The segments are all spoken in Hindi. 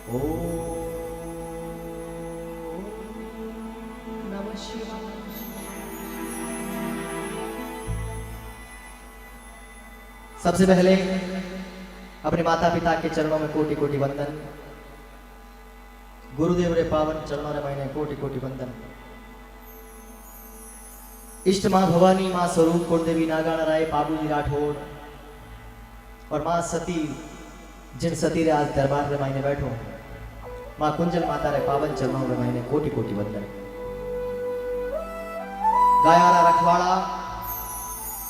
नमः शिवाय। सबसे पहले अपने माता पिता के चरणों में कोटि कोटि वंदन। गुरुदेव रे पावन चरणों रे मैंने कोटि कोटि वंदन। इष्ट मां भवानी, मां स्वरूप कुलदेवी नागाना राय, बाबूजी राठौड़ और मां सती, जिन सती रे आज दरबार रे मायने बैठो, मां कुंजल माता रे पावन चरणों रे मायने कोटि कोटि वंदन। गायारा रखवाड़ा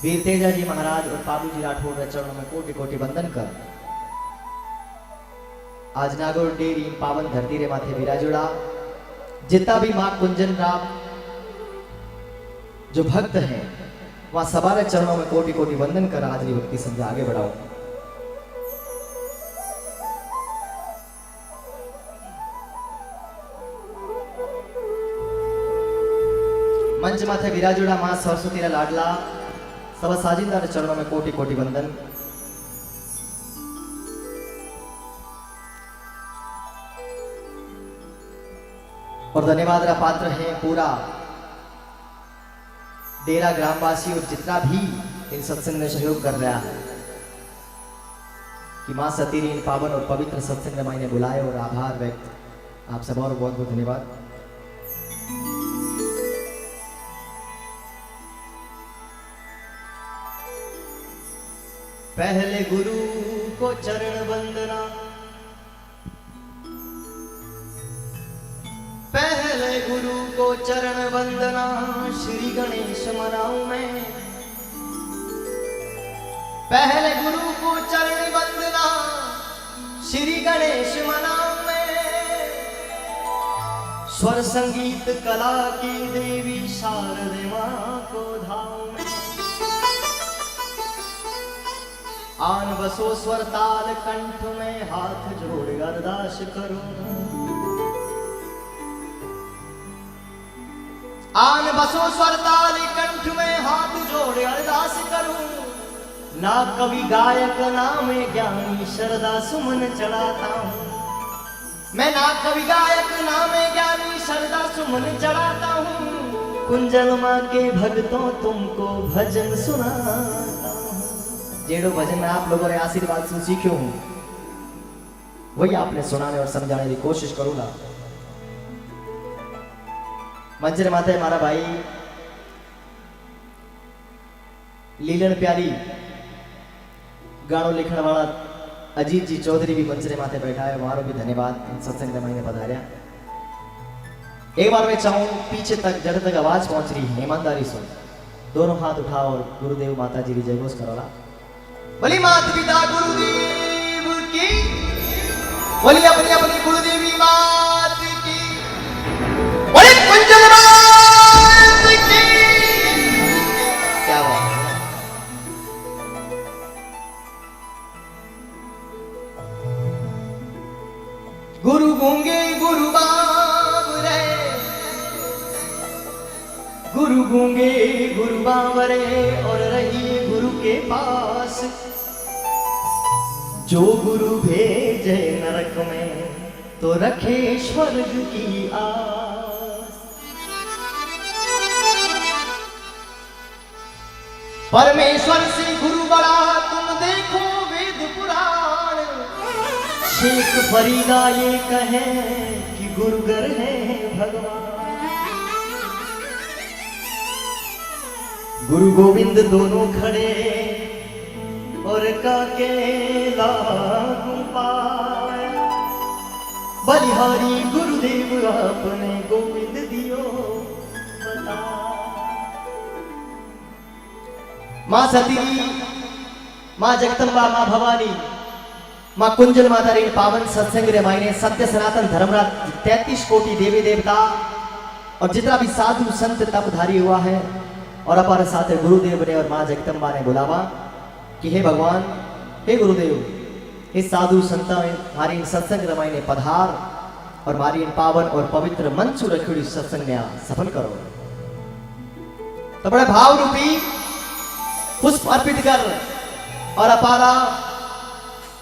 वीर तेजा जी महाराज और बाबूजी राठौड़ रे चरणों में कोटि कोटि वंदन कर आज नागौर डेरी पावन धरती रे माथे विराजोड़ा जितना भी मां कुंजन राम जो भक्त हैं वहां सवारे चरणों में कोटि कोटि वंदन कर हाजरी भक्ति संध्या आगे बढ़ाओ। मंच माथे विराजोड़ा मां सरस्वती रा लाडला सब साजिंदा चरणों में कोटि कोटि वंदन। और धन्यवाद रा पात्र है पूरा डेरा ग्रामवासी और जितना भी इन सत्संग में सहयोग कर रहा है कि मां सती ने इन पावन और पवित्र सत्संग में मैंने बुलाए और आभार व्यक्त आप सब और बहुत बहुत धन्यवाद। पहले गुरु को चरण वंदना, पहले गुरु को चरण वंदना, श्री गणेश मनाऊं मैं। पहले गुरु को चरण वंदना, श्री गणेश मनाऊं मैं। स्वर संगीत कला की देवी शारदे मां को धाऊं मैं। आन बसो स्वर ताल कंठ में, हाथ जोड़ अरदास करूं। आन बसो स्वर ताल कंठ में, हाथ जोड़ अरदास करूं। ना कवि गायक ना मैं ज्ञानी, शरदा सुमन चढ़ाता हूं मैं। ना कवि गायक ना मैं ज्ञानी, शरदा सुमन चढ़ाता हूं। कुंजल मां के भक्तों तुमको भजन सुनाता हूं। जेड़ो भजन मैं आप लोगों ने आशीर्वाद से सीखो हूं वही आपने सुनाने और समझाने की कोशिश करूंगा। मंचर माथे मारा भाई लीलन प्यारी गानों लिखने वाला अजीत जी चौधरी भी मंचरे माथे बैठा है, वहां भी धन्यवाद सत्संग में मैंने पधारिया। एक बार मैं चाहूं पीछे तक जड़ तक आवाज पहुंच रही है, ईमानदारी से दोनों हाथ उठाओ और गुरुदेव माता जी की जय घोष करो। बोली माता पिता गुरुदेव की, बोली अपनी अपनी गुरुदेवी मात की, बोली कुंजल मात की। क्या बात है। गुरु गूंगे गुरु बावरे, गुरु गूंगे गुरु बावरे और रहिए गुरु के पास। जो गुरु भेजे नरक में तो रखे स्वर्ग की आस। परमेश्वर से गुरु बड़ा तुम देखो वेद पुराण। शेख फरीदा ये कहे कि गुरुगर है भगवान। गुरु गोविंद दोनों खड़े और काके लागू पाए। बलिहारी गुरुदेव आपने गोविंद दियो बता। मां सती, मां जगदंबा, मां भवानी, मां कुंजल माता रे पावन सत्संग रे मायने सत्य सनातन धर्मरा 33 कोटि देवी देवता और जितना भी साधु संत तपधारी हुआ है और अपार साथ गुरुदेव ने और मां जगदंबा ने बुलावा कि हे भगवान, हे गुरुदेव, हे साधु संत हमारी सत्संग रमाई ने पधार और हमारी इन पावन और पवित्र मंच रखी सत्संग में सफल करो। तो बड़े भाव रूपी पुष्प अर्पित कर और अपारा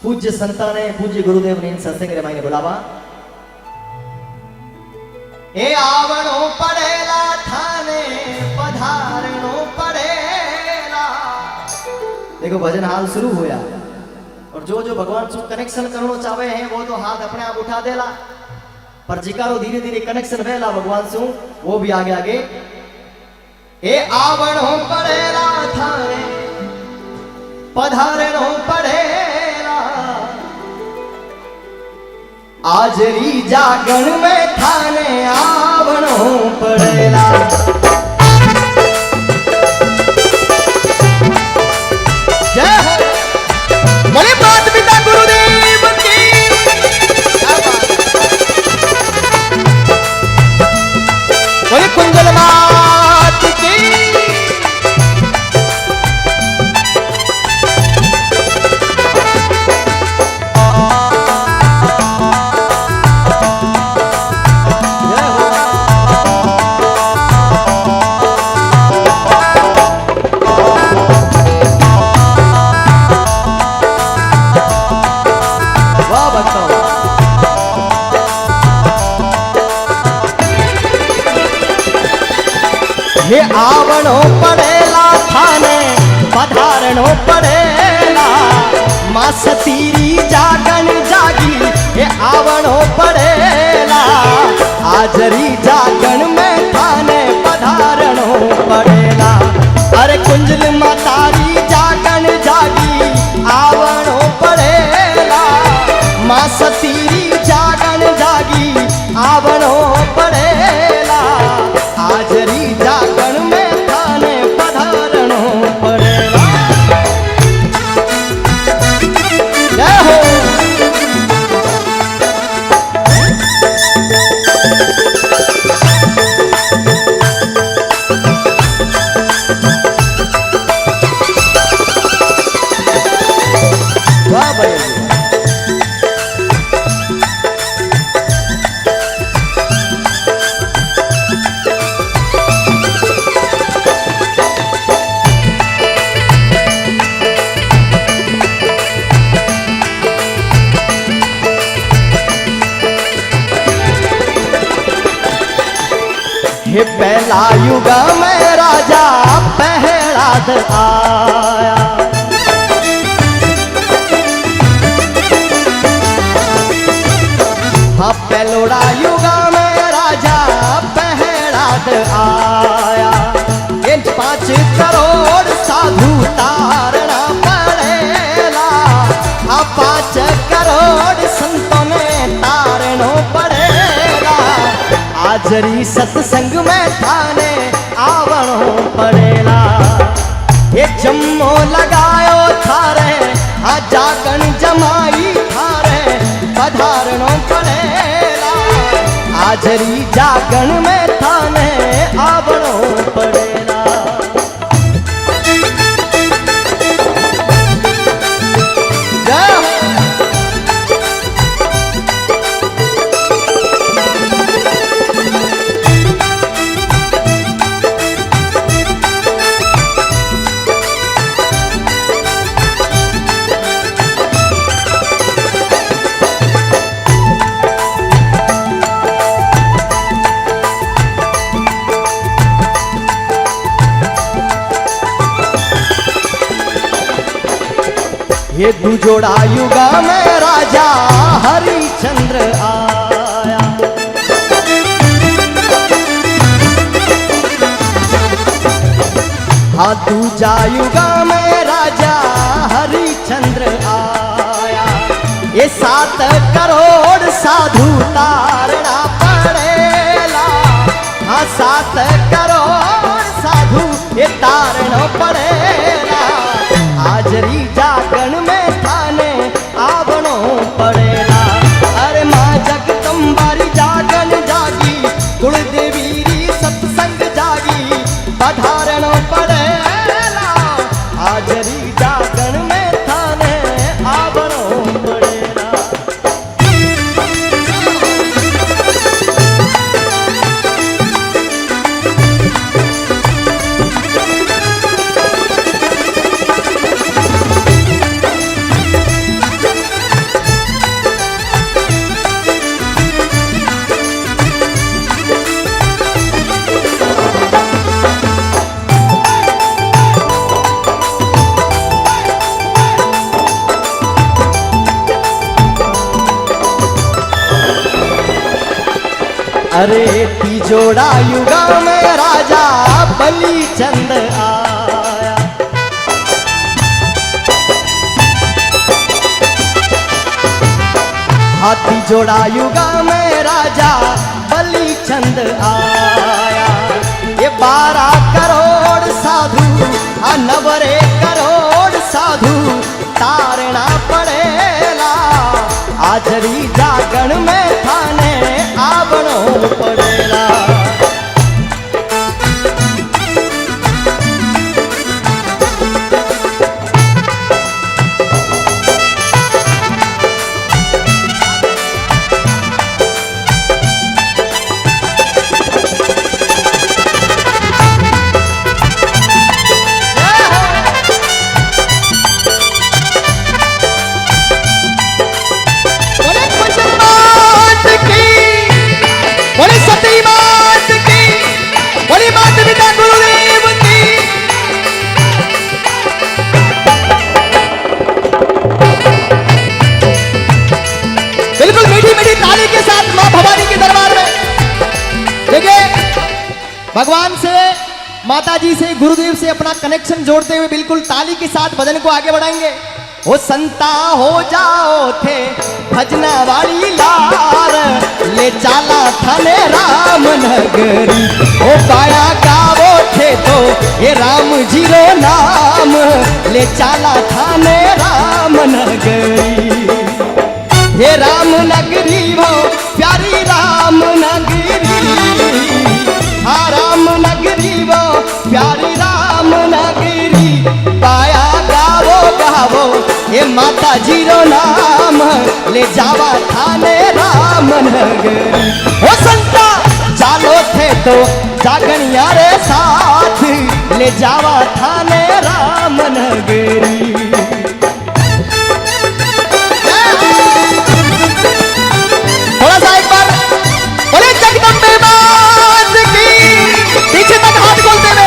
पूज्य संताने पूज्य गुरुदेव ने इन सत्संग रे मायने बुलावा ए आवणो पड़ेला थाने पधारणो पड़ेला। देखो भजन हाल शुरू होया और जो जो भगवान से कनेक्शन करना चाहे हैं वो तो हाथ अपने आप उठा देला, पर जिकारो धीरे धीरे कनेक्शन वेला भगवान से वो भी आगे आगे ए आवणो पड़ेला थाने पधारणो पड़ेला। आजरी जागण में थाने आवणो पड़ेला। जय हो बोले माता पिता गुरुदेव की, बोले कुंजल मात की। हे आवणो पड़ेला थाने पधारणो पड़ेला। मां सतीरी जागन जागी हे आवणो पड़ेला। आजरी जागन में थाने पधारणो पड़ेला। अरे कुंजल मातारी जागन जागी आवणो पड़ेला। मां सतीरी जागन जागी आवणो पड़ेला। आजरी जागरण में थाने पधारणो पड़ेला। जय हो वाह भाई ये पहला युग में राजा पहलाद आया। हाँ पहलोड़ा युग में राजा पहलाद आया। इन 5 करोड़ साधु तारना पड़ेला। 5 करोड़ संतों में तारनो पड़ेला। आजरी सत्संग में थाने आवणो पड़ेला। ये जम्मो लगायो थारे आ जागन जमाई थारे पधारणो पड़ेला। आजरी जागन में थाने आवणो पड़ेला। ये दुजोड़ा युगा में राजा हरिश्चंद्र आया। हाँ दूजा युगा में राजा हरिश्चंद्र आया। ये 7 करोड़ साधु तारना पड़ेला। हाँ 7 करोड़ साधु ये तारना पड़ेला। आजरी जागरण में थाने आवणो पड़ेला। अरे मां जगदम्बारी जागन जागी कुलदेवी री सत्संग जागी पधारणो पड़ेला। आजरी जागरण में थाने आवणो पड़ेला। अरे तिजोड़ा युगा में राजा बलिचंद आया। हाथी जोड़ा युगा में राजा बलिचंद आया। ये 12 करोड़ साधु नवरे करोड़ साधु तारना पड़ेला। आजरी जागण में थाने आवणो पड़ेला। बिल्कुल मीठी मीठी ताली के साथ मां भवानी के दरबार में देखिए भगवान से, माता जी से, गुरुदेव से अपना कनेक्शन जोड़ते हुए बिल्कुल ताली के साथ भजन को आगे बढ़ाएंगे। ओ संता हो जाओ थे भजना वाली लार, ले चाला थाने राम नगरी। ओ पाया गावो थे तो ये राम जी रो नाम, ले चाला थाने राम नगरी। हे राम नगरी वो प्यारी राम नगरी, हाँ राम नगरी वो प्यारी राम नगरी। पाया गावो गावो ये माता जी रो नाम, ले जावा थाने राम नगरी। ओ संता चालो थे तो जागनिया रे साथ, ले जावा थाने राम नगरी। थोड़ा सा एक बार बोले जगदम्बे मात की, पीछे तक हाथ खोलते हुए।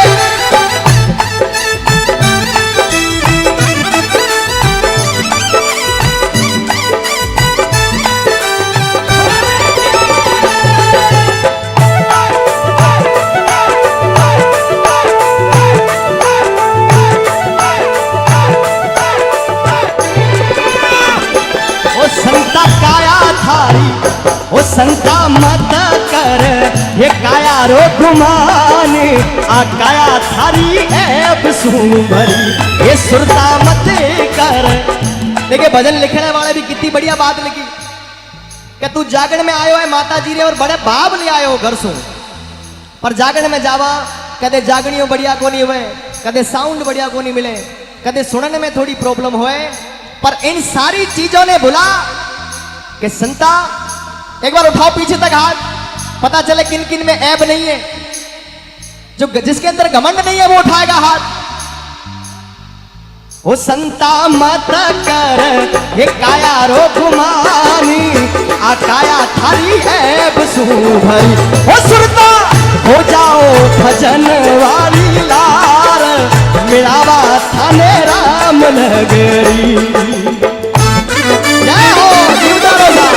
संता काया थारी, ओ संता मत कर ये काया रो गुमान, आ काया थारी ऐब सुभरी ये सुरता मत कर। देखिए भजन लिखने वाले भी कितनी बढ़िया बात लिखी कि तू जागरण में आयो है माता जी रे और बड़े भाव ले आयो घर सु, पर जागरण में जावा कदे जागणियों बढ़िया को नहीं हुए, कदे साउंड बढ़िया को नहीं मिले, कदे सुनने में थोड़ी प्रॉब्लम होए। पर इन सारी चीजों ने भुला कि संता एक बार उठाओ पीछे तक हाथ, पता चले किन किन में ऐब नहीं है, जो जिसके अंदर घमंड नहीं है वो उठाएगा हाथ। ओ संता मत कर ये काया रो गुमानी, आ काया थारी ऐब सुभरी। ओ सुरता हो जाओ भजन वाली लार, मिलावा थाने राम नगरी। जय हो जीवदार रोजा।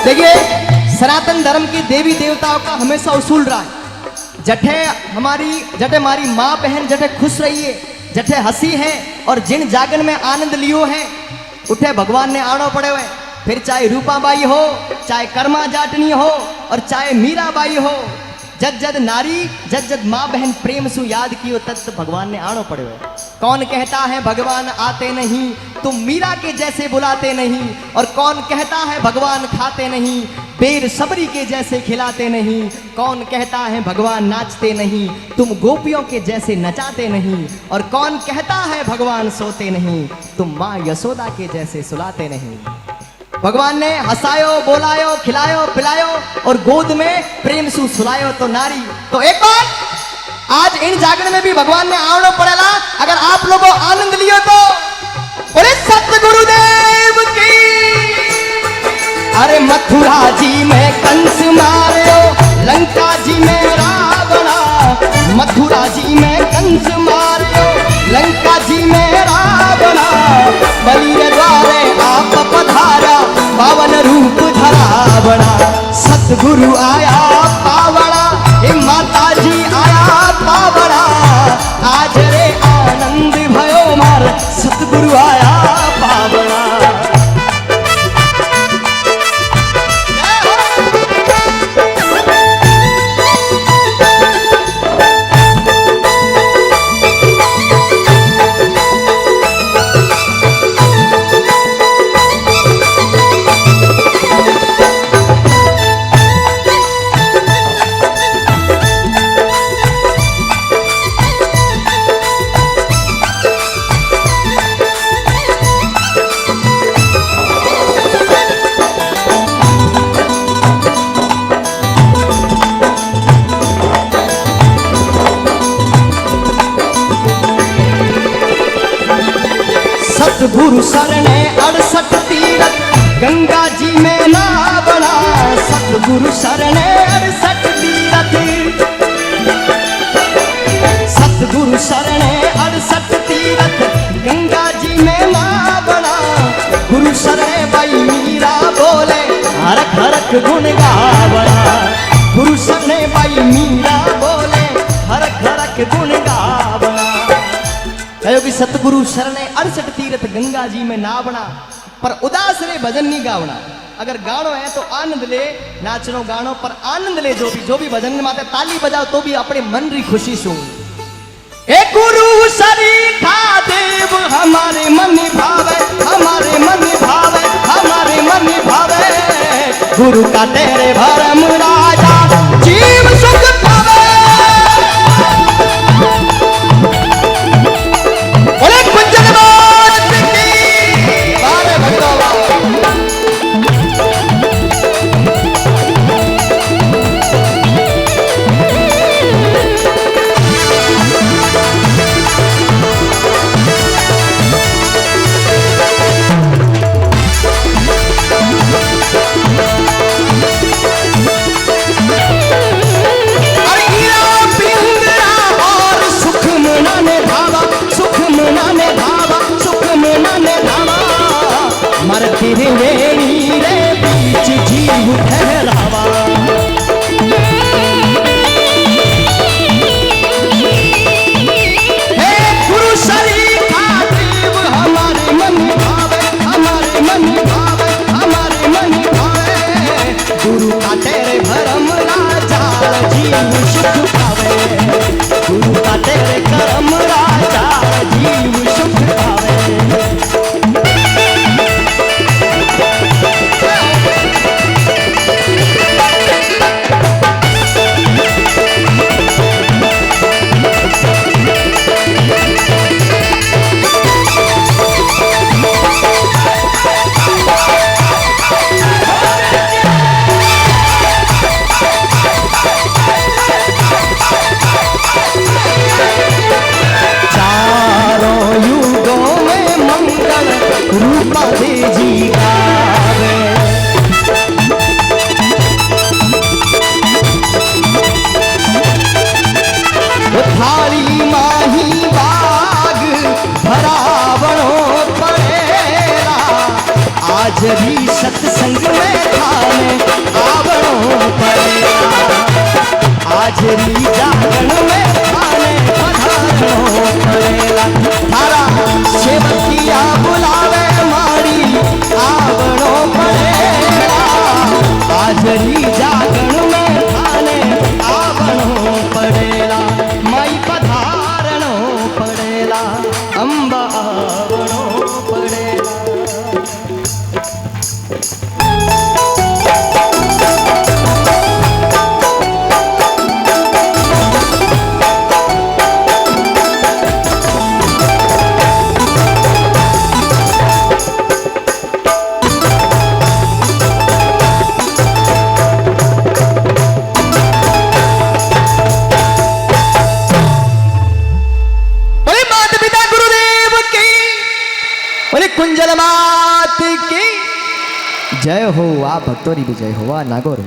देखिए सनातन धर्म के देवी देवताओं का हमेशा उसूल रहा है, जठे हमारी माँ बहन जठे खुश रहिए, जठे हंसी है और जिन जागन में आनंद लियो है, उठे भगवान ने आनो पड़े हुए। फिर चाहे रूपाबाई हो, चाहे कर्मा जाटनी हो और चाहे मीराबाई हो, जद जद नारी जद जद माँ बहन प्रेम सु याद कियो तत् भगवान ने आनो पड़े हुए। कौन कहता है भगवान आते नहीं, तुम मीरा के जैसे बुलाते नहीं, और कौन कहता है भगवान खाते नहीं, बेर सबरी के जैसे खिलाते नहीं। कौन कहता है भगवान नाचते नहीं, तुम गोपियों के जैसे नचाते नहीं, और कौन कहता है भगवान सोते नहीं, तुम माँ यशोदा के जैसे सुलाते नहीं। भगवान ने हंसायो, बोलायो, खिलायो, पिलायो और गोद में प्रेम सु सुलायो तो नारी। तो एक बार आज इन जागरण में भी भगवान ने आवनो पड़ेला। अगर आप लोगों आनंद लियो तो बोले सतगुरुदेव की। अरे मथुरा जी में कंस मारो, लंका जी में रावणा। मथुरा जी में कंस मारो, लंका जी में रावणा। बलि रे द्वारे आप पधारा, पावन रूप धरावणा। सतगुरु आया पावड़ा, हे माता जी आया पावड़ा। आज रे आनंद भयो मार, सतगुरु आया पावड़ा। सतगुरु शरणे 68 तीरथ, गंगा जी में नावना। सतगुरु शरणे 68 तीरथ, सतगुरु शरणे 68 तीरथ, गंगा जी में नावना। गुरु शरणे बाई मीरा बोले, हरख हरख गुण गावना। गुरु शरणे बाई मीरा बोले, हरख हरख गुण गावना। कहो कि सतगुरु शरणे 68 तीर्थ, गंगा जी में नावना। पर उदास रे भजन नहीं गावना। अगर गानो है तो आनंद ले, नाचनो गानो पर आनंद ले। जो भी भजन माते ताली बजाओ तो भी अपने मन री खुशी सु। ए गुरु सरीखा देव हमारे मन भावे, हमारे मन भावे, हमारे मन भावे। गुरु का तेरे भरम राजा, जीव सुख पावे। बोले कुंजल मात की जय हो, आ भक्तों री भी जय हो, आ नागोर।